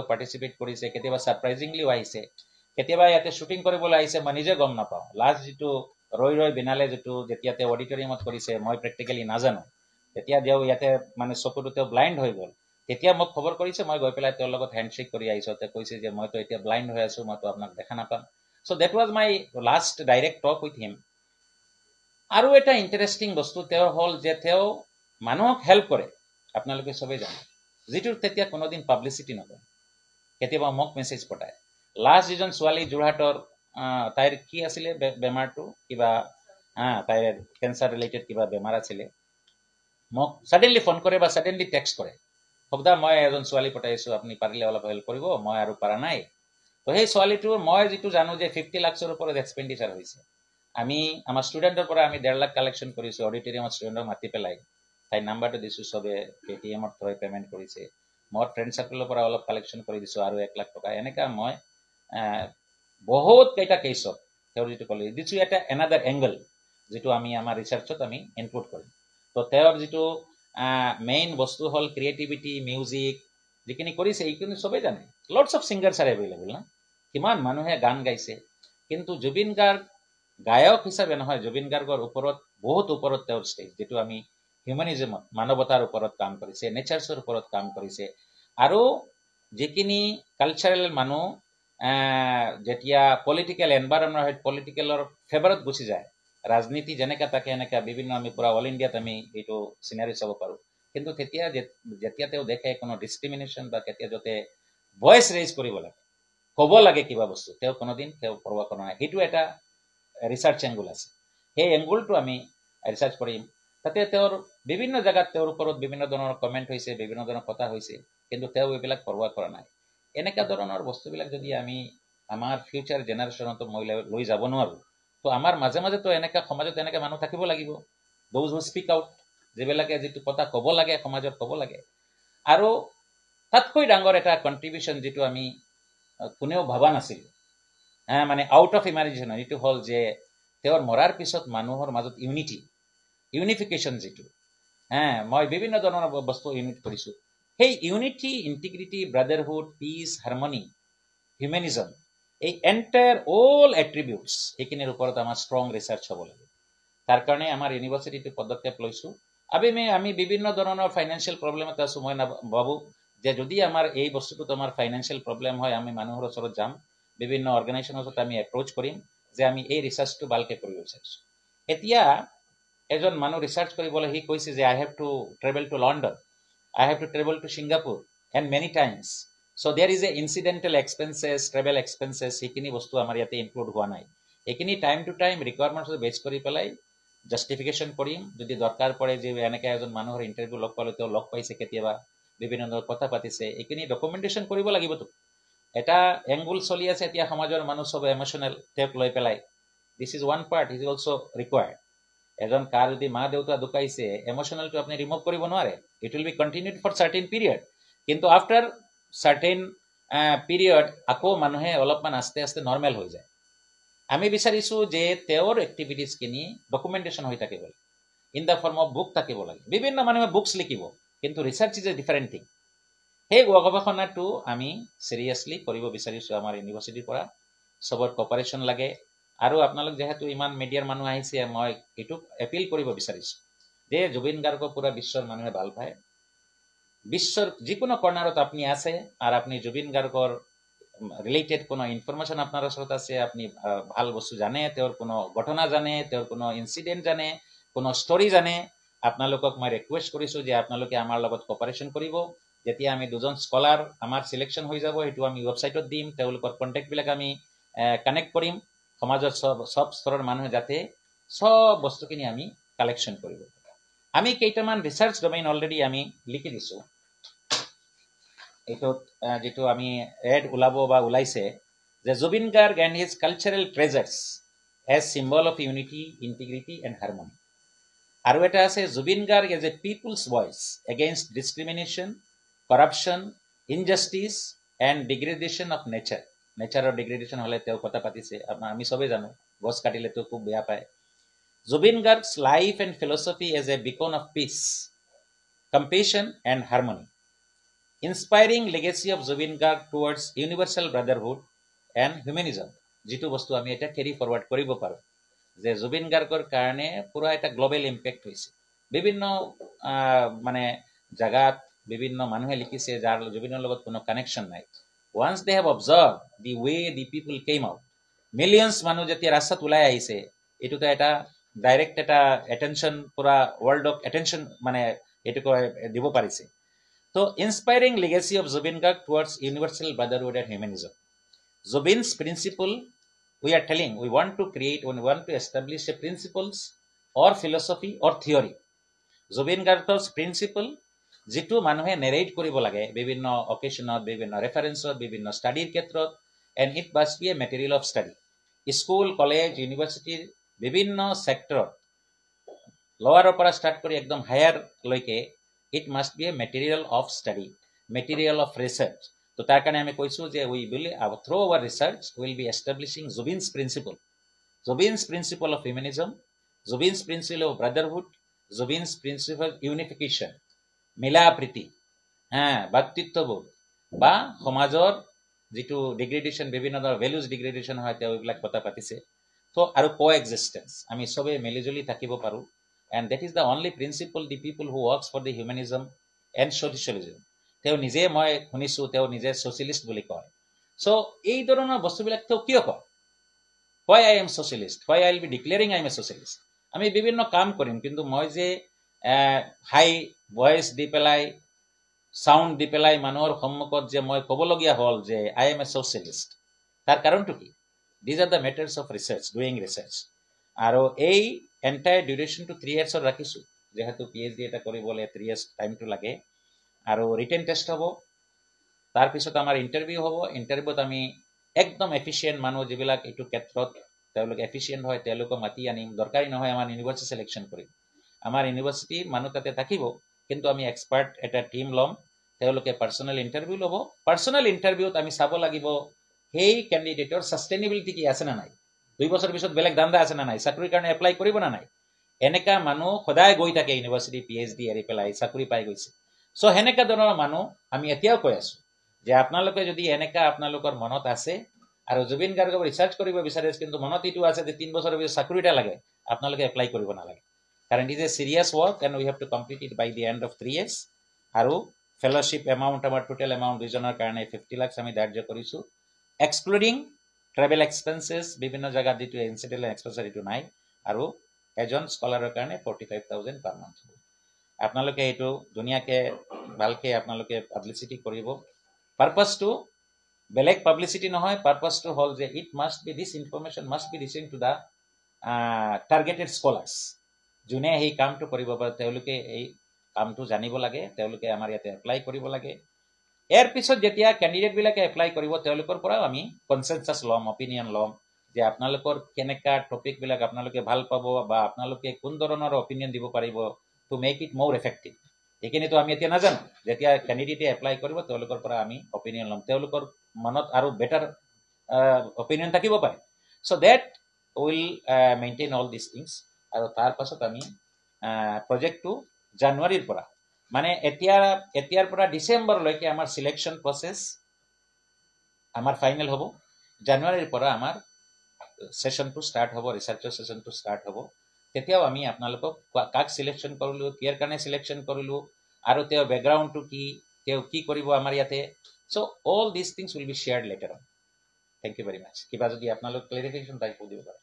Participate কৰিছে, কেতিয়াবা ছাৰপ্ৰাইজিংলিও আহিছে, কেতিয়াবা ইয়াতে শ্বুটিং কৰিবলৈ আহিছে, মই নিজে গম নাপাওঁ। লাষ্ট যিটো ৰৈ বিনালে যিটো যেতিয়া তেওঁ অডিটৰিয়ামত কৰিছে, মই প্ৰেক্টিকেলি নাজানো, তেতিয়া তেওঁ ইয়াতে মানে চকুটো তেওঁ ব্লাইণ্ড হৈ গ'ল। তেতিয়া মোক খবৰ কৰিছে, মই গৈ পেলাই তেওঁৰ লগত হেণ্ডশ্বেক কৰি আহিছোঁ। তেওঁ কৈছে যে মইতো এতিয়া ব্লাইণ্ড হৈ আছোঁ, মইতো আপোনাক দেখা নাপাম। So' that was my last direct talk with him. আৰু এটা ইণ্টাৰেষ্টিং বস্তু তেওঁৰ হ'ল যে তেওঁ মানুহক হেল্প কৰে, আপোনালোকে চবেই জানে, যিটো তেতিয়া কোনোদিন পাব্লিচিটি নকৰে। কেতিয়াবা মোক মেছেজ পঠায়। লাষ্ট যিজন ছোৱালী যোৰহাটৰ, তাইৰ কি আছিলে বেমাৰটো, কিবা তাইৰ কেঞ্চাৰ ৰিলেটেড কিবা বেমাৰ আছিলে, মোক ছাডেনলি ফোন কৰে বা ছাডেনলি টেক্সট কৰে, সবদা মই এজন ছোৱালী পঠাইছোঁ, আপুনি পাৰিলে অলপ হেল্প কৰিব, মই আৰু পৰা নাই। তো সেই ছোৱালীটোৰ মই যিটো জানো যে 50 লাখৰ ওপৰত এক্সপেণ্ডিচাৰ হৈছে। আমি আমাৰ ষ্টুডেণ্টৰ পৰা আমি 1.5 লাখ কালেকশ্যন কৰিছোঁ, অডিটৰিয়ামত ষ্টুডেণ্টক মাতি পেলাই তাইৰ নাম্বাৰটো দিছোঁ, চবে পেটিএমত থৈ পে'মেণ্ট কৰিছে। মই ফ্ৰেণ্ড চাৰ্কলৰ পৰা অলপ কালেকশ্যন কৰি দিছোঁ আৰু 1 লাখ টকা। এনেকুৱা মই বহুত কেইটা কেছত তেওঁৰ যিটো ক'লে দিছোঁ, এটা এনাডাৰ এংগল যিটো আমি আমাৰ ৰিচাৰ্চত আমি ইনক্লুড কৰিম। তো তেওঁৰ যিটো মেইন বস্তু হ'ল ক্ৰিয়েটিভিটি, মিউজিক যিখিনি কৰিছে এইখিনি চবেই জানে। Lots of singers R available না, কিমান মানুহে গান গাইছে, কিন্তু জুবিন গাৰ্গ গায়ক হিচাপে নহয়, জুবিন গাৰ্গৰ ওপৰত বহুত ওপৰত তেওঁৰ ষ্টেজ, যিটো আমি হিউমেনিজমত মানৱতাৰ ওপৰত কাম কৰিছে, নেচাৰ্ছৰ ওপৰত কাম কৰিছে। আৰু যিখিনি কালচাৰেল মানুহ যেতিয়া পলিটিকেল এনভাইৰনমেণ্ট হয়, পলিটিকেলৰ ফেভাৰত গুচি যায়, ৰাজনীতি যেনেকৈ থাকে এনেকৈ বিভিন্ন আমি পূৰা অল ইণ্ডিয়াত আমি এইটো চিনাৰী চাব পাৰোঁ। কিন্তু যেতিয়া তেওঁ দেখে কোনো ডিছক্ৰিমিনেশ্যন বা কেতিয়া যাতে ভইচ ৰেইজ কৰিব লাগে, ক'ব লাগে কিবা বস্তু, তেওঁ কোনোদিন তেওঁ পৰৱা কৰা নাই। সেইটো এটা ৰিচাৰ্চ এংগুল আছে, সেই এংগুলটো আমি ৰিচাৰ্চ কৰিম। তাতে তেওঁৰ বিভিন্ন জেগাত তেওঁৰ ওপৰত বিভিন্ন ধৰণৰ কমেণ্ট হৈছে, বিভিন্ন ধৰণৰ কথা হৈছে, কিন্তু তেওঁ এইবিলাক পৰৱা কৰা নাই। এনেকুৱা ধৰণৰ বস্তুবিলাক যদি আমি আমাৰ ফিউচাৰ জেনেৰেশ্যনতো মই লৈ যাব নোৱাৰোঁ, তো আমাৰ মাজে মাজেতো এনেকুৱা সমাজত এনেকৈ মানুহ থাকিব লাগিব, দ'জ হু স্পীক আউট, যিবিলাকে যিটো কথা ক'ব লাগে সমাজত ক'ব লাগে। আৰু তাতকৈ ডাঙৰ এটা কণ্ট্ৰিবিউশ্যন যিটো আমি কোনেও ভবা নাছিলোঁ, মানে আউট অফ ইমাজিনেশ্যন, এইটো হ'ল যে তেওঁৰ মৰাৰ পিছত মানুহৰ মাজত ইউনিফিকেশ্যন যিটো, মই বিভিন্ন ধৰণৰ বস্তু ইউনিট কৰিছোঁ। সেই unity, integrity, brotherhood, peace, harmony, humanism, এই এণ্টায়াৰ অল এট্ৰিবিউটছ, সেইখিনিৰ ওপৰত আমাৰ ষ্ট্ৰং ৰিচাৰ্চ হ'ব লাগে। তাৰ কাৰণে আমাৰ ইউনিভাৰ্চিটিটো পদক্ষেপ লৈছোঁ। আমি বিভিন্ন ধৰণৰ ফাইনেন্সিয়েল প্ৰব্লেমত আছোঁ। মই ভাবোঁ যে যদি আমাৰ এই বস্তুটোত আমাৰ ফাইনেন্সিয়েল প্ৰব্লেম হয়, আমি মানুহৰ ওচৰত যাম, বিভিন্ন অৰ্গেনাইজেশ্যনৰ ওচৰত আমি এপ্ৰ'চ কৰিম যে আমি এই ৰিচাৰ্চটো ভালকৈ কৰিব বিচাৰিছোঁ। এতিয়া এজন মানুহ ৰিচাৰ্চ কৰিবলৈ সি কৈছে যে I have to travel to London, I have to travel to Singapore and many times. So' there is a incidental expenses, travel expenses, সেইখিনি বস্তু আমাৰ ইয়াতে ইনক্লুড হোৱা নাই। এইখিনি টাইম টু টাইম ৰিকুৱাৰমেণ্টছ বেছ কৰি পেলাই জাষ্টিফিকেশ্যন কৰিম। যদি দৰকাৰ পৰে যে এনেকৈ এজন মানুহৰ ইণ্টাৰভিউ লগ পালে, তেওঁ লগ পাইছে, কেতিয়াবা বিভিন্ন ধৰণৰ কথা পাতিছে, এইখিনি ডকুমেণ্টেশ্যন কৰিব লাগিবতো। এটা এংগুল চলি আছে এতিয়া, সমাজৰ মানুহ চব ইম'চনেল, তেওঁক লৈ পেলাই। This is one part, is also' required. এজন কাৰ যদি মা দেউতা ঢুকাইছে, ইম'চনেলটো আপুনি ৰিমুভ কৰিব নোৱাৰে, it will be continued for certain period. কিন্তু আফটাৰ চাৰ্টেইন পিৰিয়ড আকৌ মানুহে অলপমান আস্তে আস্তে নৰ্মেল হৈ যায়। আমি বিচাৰিছোঁ যে তেওঁৰ এক্টিভিটিছখিনি ডকুমেণ্টেশ্যন হৈ থাকিব লাগে, in the form of book থাকিব লাগে। বিভিন্ন মানুহে বুকছ লিখিব, কিন্তু research is a different thing. সেই গৱেষণাটো আমি চিৰিয়াছলি কৰিব বিচাৰিছোঁ আমাৰ ইউনিভাৰ্চিটিৰ পৰা। চবৰ কপাৰেশ্যন লাগে। আৰু আপোনালোক যিহেতু ইমান মিডিয়াৰ মানুহ আহিছে, মই এইটো এপিল কৰিব বিচাৰিছোঁ যে জুবিন গাৰ্গক পুৰা বিশ্বৰ মানুহে ভাল পায়। বিশ্বৰ যিকোনো কৰ্নাৰত আপুনি আছে আৰু আপুনি জুবিন গাৰ্গৰ ৰিলেটেড কোনো ইনফৰমেশ্যন আপোনাৰ ওচৰত আছে, আপুনি ভাল বস্তু জানে, তেওঁৰ কোনো ঘটনা জানে, তেওঁৰ কোনো ইনচিডেণ্ট জানে, কোনো ষ্টৰি জানে, আপোনালোকক মই ৰিকুৱেষ্ট কৰিছোঁ যে আপোনালোকে আমাৰ লগত কপাৰেশ্যন কৰিব। যেতিয়া আমি দুজন স্কলাৰ আমাৰ চিলেকশ্যন হৈ যাব, সেইটো আমি ৱেবছাইটত দিম, তেওঁলোকৰ কণ্টেক্টবিলাক আমি কানেক্ট কৰিম। সমাজৰ চব স্তৰৰ মানুহে যাতে চব বস্তুখিনি আমি কালেকশ্যন কৰিব। আমি কেইটামান ৰিচাৰ্চ ডমেইন অলৰেডি আমি লিখি দিছোঁ। এইটোত যিটো আমি এড ওলাব বা ওলাইছে যে Zubin Garg and his cultural treasures as symbol of unity, integrity and harmony. আৰু এটা আছে Zubin Garg as a people's voice against discrimination, corruption, injustice and degradation of nature. নেচাৰৰ ডিগ্ৰেডেশ্যন হ'লে তেওঁ কথা পাতিছে, আমি চবেই জানো, গছ কাটিলেতো খুব বেয়া পায়। Zubin Garg's life and philosophy as a beacon of peace, compassion and harmony. Inspiring legacy of Zubin Garg towards universal brotherhood and humanism, যিটো বস্তু আমি এতিয়া কেৰি ফৰৱাৰ্ড কৰিব পাৰোঁ, যে জুবিন গাৰ্গৰ কাৰণে পুৰা এটা গ্ল'বেল ইম্পেক্ট হৈছে। বিভিন্ন মানে জাগাত বিভিন্ন মানুহে লিখিছে যাৰ জুবিনৰ লগত কোনো কানেকশ্যন নাই। Once they have observe the way the people came out, millions মানুহ যেতিয়া ৰাস্তাত ওলাই আহিছে, এইটোতো এটা ডাইৰেক্ট এটা এটেনশ্যন, পুৰা ৱৰ্ল্ডক এটেনশ্যন মানে এইটোক দিব পাৰিছে। তো inspiring legacy of Zubin Garg towards universal brotherhood and humanism, Zubin's principle, we are telling, we want to create, we want to establish a principles or philosophy or theory. Zubin Garg's principle, যিটো মানুহে নেৰেট কৰিব লাগে বিভিন্ন অকেশ্যনত, বিভিন্ন ৰেফাৰেঞ্চত, বিভিন্ন ষ্টাডিৰ ক্ষেত্ৰত, and it must be a material of study. School, college, ইউনিভাৰ্চিটিৰ বিভিন্ন ছেক্টৰত, লৱাৰৰ পৰা ষ্টাৰ্ট কৰি একদম হায়াৰলৈকে, it must be a material of study, material of research. তো তাৰ কাৰণে আমি কৈছোঁ যে we will through our research will be establishing Zubin's principle, Zubin's principle of humanism, Zubin's principle of brotherhood, Zubin's principle unification, মিলা প্ৰীতি, ভাতৃত্ববোধ, বা সমাজৰ যিটো ডিগ্ৰেডেশ্যন, বিভিন্ন ধৰণৰ ভেলুজ ডিগ্ৰেডেশ্যন হয়, তেওঁ এইবিলাক কথা পাতিছে। তো আৰু কো এক্সিষ্টেঞ্চ, আমি চবেই মিলিজুলি থাকিব পাৰোঁ। And that is the only principle the people who works for the humanism and socialism. তেওঁ নিজে, মই শুনিছোঁ তেওঁ নিজে ছ'চিয়েলিষ্ট বুলি কয়। চ' এই ধৰণৰ বস্তুবিলাক তেওঁ কিয় কয়? Why I am socialist, why I will be declaring I am a socialist. আমি বিভিন্ন কাম কৰিম, কিন্তু মই যে হাই ভইচ দি পেলাই, চাউণ্ড দি পেলাই মানুহৰ সন্মুখত যে মই ক'বলগীয়া হ'ল যে আই এম এ ছ'চিয়েলিষ্ট, তাৰ কাৰণটো কি? These are the matters of research, doing research. আৰু এই এণ্টায়াৰ ডিউৰেশ্যনটো 3 years ৰাখিছোঁ, যিহেতু PhD এটা কৰিবলৈ 3 years টাইমটো লাগে। আৰু ৰিটেন টেষ্ট হ'ব, তাৰপিছত আমাৰ ইণ্টাৰভিউ হ'ব। ইণ্টাৰভিউত আমি একদম এফিচিয়েণ্ট মানুহ যিবিলাক এইটো ক্ষেত্ৰত তেওঁলোকে এফিচিয়েণ্ট হয়, তেওঁলোকক মাতি আনিম। দৰকাৰী নহয় আমাৰ ইউনিভাৰ্চিটি ছিলেকশ্যন কৰিম, আমাৰ ইউনিভাৰ্চিটিৰ মানুহ তাতে থাকিব, কিন্তু আমি এক্সপাৰ্ট এটা টীম ল'ম, তেওঁলোকে পাৰ্চনেল ইণ্টাৰভিউ ল'ব। পাৰ্চনেল ইণ্টাৰভিউত আমি চাব লাগিব সেই কেণ্ডিডেটৰ ছাষ্টেইনেবিলিটি কি আছে নে নাই, 2 বছৰ পিছত বেলেগ ধান্দা আছে নে নাই, চাকৰিৰ কাৰণে এপ্লাই কৰিব না নাই। এনেকা মানুহ সদায় গৈ থাকে ইউনিভাৰ্চিটি PhD এৰি পেলাই চাকৰি পাই গৈছে। চ' সেনেকা ধৰণৰ মানুহ আমি এতিয়াও কৈ আছোঁ যে আপোনালোকে যদি এনেকা আপোনালোকৰ মনত আছে আৰু জুবিন গাৰ্গক ৰিচাৰ্চ কৰিব বিচাৰে, কিন্তু মনত এইটো আছে যে 3 বছৰৰ পিছত চাকৰি এটা লাগে, আপোনালোকে এপ্লাই কৰিব নালাগে। কাৰণ it is a serious work and we have to complete it by the end of 3 years। আৰু ফেলোশ্বিপ এমাউণ্ট, আমাৰ টোটেল এমাউণ্ট 2জনৰ কাৰণে 50 lakhs আমি ধাৰ্য কৰিছোঁ, এক্সক্লুডিং ট্ৰেভেল এক্সপেঞ্চেছ, বিভিন্ন জেগাত যিটো ইনচিডেণ্টেল এক্সপেঞ্চাৰ এইটো নাই। আৰু এজন স্কলাৰৰ কাৰণে 45,000 পাৰ মান্থ হ'ব। আপোনালোকে এইটো ধুনীয়াকৈ ভালকৈ আপোনালোকে পাব্লিচিটি কৰিব। পাৰ্পাছটো বেলেগ পাব্লিচিটি নহয়, পাৰ্পাছটো হ'ল যে it must B, this information must B receive to the targeted scholars. যোনে সেই কামটো কৰিব পাৰে তেওঁলোকে এই কামটো জানিব লাগে, তেওঁলোকে আমাৰ ইয়াতে এপ্লাই কৰিব লাগে। ইয়াৰ পিছত যেতিয়া কেণ্ডিডেটবিলাকে এপ্লাই কৰিব, তেওঁলোকৰ পৰাও আমি কনচেনচাছ ল'ম, অপিনিয়ন ল'ম, যে আপোনালোকৰ কেনেকুৱা টপিকবিলাক আপোনালোকে ভাল পাব, বা আপোনালোকে কোন ধৰণৰ অপিনিয়ন দিব পাৰিব to make it more effective. এইখিনিতো আমি এতিয়া নাজানো। যেতিয়া কেণ্ডিডেটে এপ্লাই কৰিব, তেওঁলোকৰ পৰা আমি অপিনিয়ন ল'ম, তেওঁলোকৰ মনত আৰু বেটাৰ অপিনিয়ন থাকিব পাৰে। So' that will maintain all this things. আৰু তাৰপাছত আমি প্ৰজেক্টটো জানুৱাৰীৰ পৰা, মানে এতিয়াৰ পৰা ডিচেম্বৰলৈকে আমাৰ চিলেকশ্যন প্ৰচেছ আমাৰ ফাইনেল হ'ব। জানুৱাৰীৰ পৰা আমাৰ ছেশ্যনটো ষ্টাৰ্ট হ'ব, ৰিচাৰ্চৰ ছেশ্যনটো ষ্টাৰ্ট হ'ব। তেতিয়াও আমি আপোনালোকক কাক চিলেকশ্যন কৰিলোঁ, কিয়াৰ কাৰণে চিলেকশ্যন কৰিলোঁ, আৰু তেওঁৰ বেকগ্ৰাউণ্ডটো কি, তেওঁ কি কৰিব আমাৰ ইয়াতে। So' all this things will be shared later on. Thank you very much. কিবা যদি আপোনালোক ক্লেৰিফিকেশ্যন টাইপ দিব পাৰে।